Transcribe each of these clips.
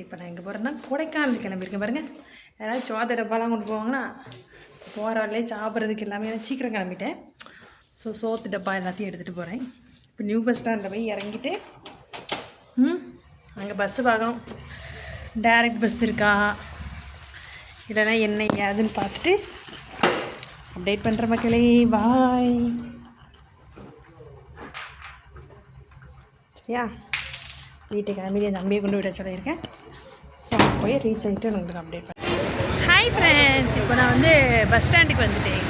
இப்போ நான் எங்கே போகிறேன்னா கொடைக்கானல் கிளம்பியிருக்கேன் பாருங்கள். யாராவது சோத டப்பாலாம் கொண்டு போவாங்கன்னா போகிற வரையிலே சாப்பிட்றதுக்கு எல்லாமே சீக்கிரம் கிளம்பிட்டேன். ஸோ சோத்து டப்பா எல்லாத்தையும் எடுத்துகிட்டு போகிறேன். இப்போ நியூ பஸ் ஸ்டாண்டில் போய் இறங்கிட்டு அங்கே பஸ்ஸு பார்க்கணும். டைரக்ட் பஸ் இருக்கா இல்லைன்னா என்ன ஏதுன்னு பார்த்துட்டு அப்டேட் பண்ணுற மக்களே. பாய். சரியா, வீட்டுக்கு கிளம்பி என் தம்பியை கொண்டு விட சொல்லியிருக்கேன். ஸோ போய் ரீச் ஆகிட்டு உங்களுக்கு அப்டேட் பண்ணேன். ஹாய் ஃப்ரெண்ட்ஸ், இப்போ நான் வந்து பஸ் ஸ்டாண்டுக்கு வந்துட்டேன்.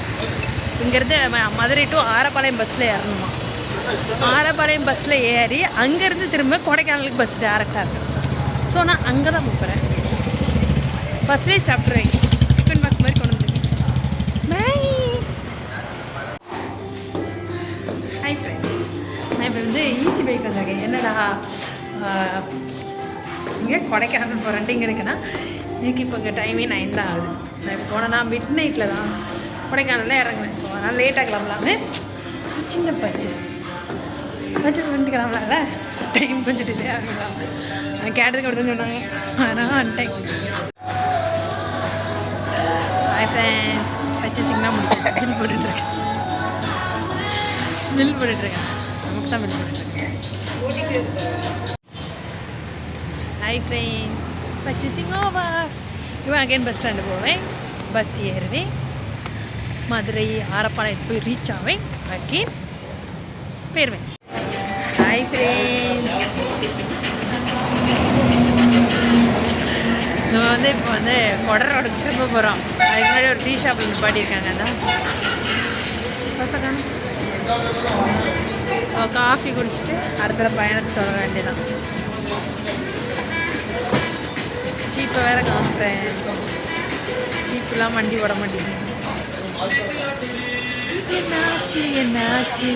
இங்கேருந்து மதுரை டு ஆரப்பாளையம் பஸ்ஸில் ஏறணுமா. ஆரப்பாளையம் பஸ்ஸில் ஏறி அங்கேருந்து திரும்ப கொடைக்கானலுக்கு பஸ் டேரெக்டாக இருக்குது. ஸோ நான் அங்கே தான் போகிறேன். பஸ்லேயே சாப்பிட்றேன். டிஃபன் பாக்ஸ் மாதிரி கொண்டு வந்துருக்கேன். பாய். ஹாய் ஃப்ரெண்ட்ஸ், நான் இப்போ வந்து ஈஸி பைக் வந்திருக்கேன். என்னடா இங்கே கொடைக்கானல் போகிறேன்ட்டு இங்கே இருக்குன்னா எனக்கு இப்போ இங்கே டைமே 9 தான் ஆகுது. நான் இப்போ போனேன்னா மிட் நைட்டில் தான் கொடைக்கானலில் இறங்குவேன். ஸோ அதனால் லேட்டாக கிளம்பலாமே. சின்ன பர்ச்சேஸ் பண்ணிட்டு கிளம்பலாம்ல, டைம் கொஞ்சம் டிலே ஆகலாம். நான் கேட்டதுக்கு அப்படின்னு சொன்னாங்க, ஆனால் வந்துட்டேன். ஹாய் ஃப்ரெண்ட்ஸ், பர்ச்சேசிங் தான் முடிச்சிருச்சு. பில் போட்டுட்ருக்கேன். நமக்கு தான் பில் போட்டுட்ருக்கேன். Hi friends, purchasing over. இப்போ அகைன் பஸ் ஸ்டாண்டு போவேன். பஸ் ஏறுவேன். மதுரை ஆரப்பாளையம் போய் ரீச் ஆவேன். அகைன் போயிடுவேன். ஹாய் ஃப்ரெண்ட்ஸ், நம்ம வந்து இப்போ வந்து கொடரோடுக்கு திரும்ப போகிறோம். அதுக்கு முன்னாடி ஒரு டீ ஷாப்பில் நிப்பாட்டியிருக்காங்க. அதான் பசங்க காஃபி குடிச்சிட்டு அடுத்த பயணத்தை சொல்ல வேண்டியதான். சீப்பை வேறு காமிப்பேன். சீப்பெலாம் வண்டி ஓட மாட்டேங்குது. என்னாச்சு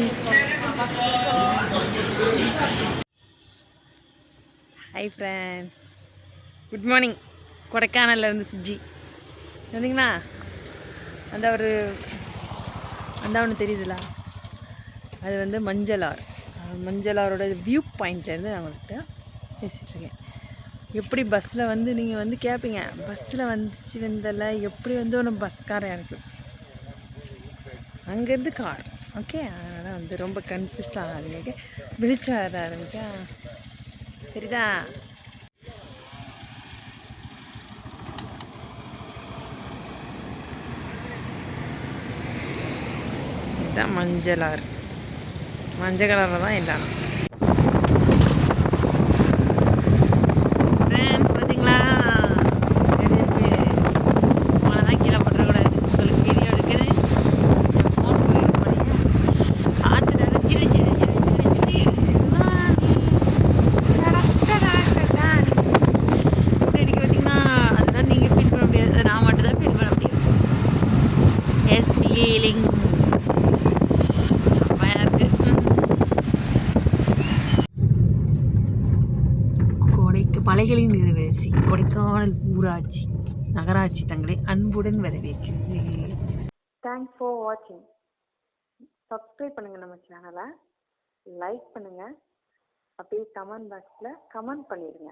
ஹாய் ஃப்ரெண்ட், குட் மார்னிங். கொடைக்கானலில் இருந்து சுஜி வந்தீங்களா? அந்த ஒன்று தெரியுதுல்ல, அது வந்து மஞ்சளாரோட வியூ பாயிண்ட்லேருந்து நான் உங்கள்கிட்ட பேசிகிட்ருக்கேன். எப்படி பஸ்ஸில் வந்து நீங்கள் வந்து கேட்பீங்க, பஸ்ஸில் வந்துச்சு வந்தல எப்படி வந்து ஒன்று பஸ்காரன் இருக்குது, அங்கேருந்து கார். ஓகே, அதனால் வந்து ரொம்ப கன்ஃபியூஸ் ஆகாதீங்க. விழிச்சு வர ஆரம்பிக்கா சரிதா? இதுதான் மஞ்சளாறு. மஞ்சள் கலரில் தான் எல்லாம். மலைகளின் நிறவேசி கொடைக்கானல் ஊராட்சி நகராட்சி தங்களை அன்புடன் வரவேற்கிறது. தேங்க்ஸ் ஃபார் வாட்சிங். சப்ஸ்கிரைப் பண்ணுங்கள் நம்ம சேனலை, லைக் பண்ணுங்கள், அப்படியே கமெண்ட் பாக்ஸில் கமெண்ட் பண்ணிடுங்க.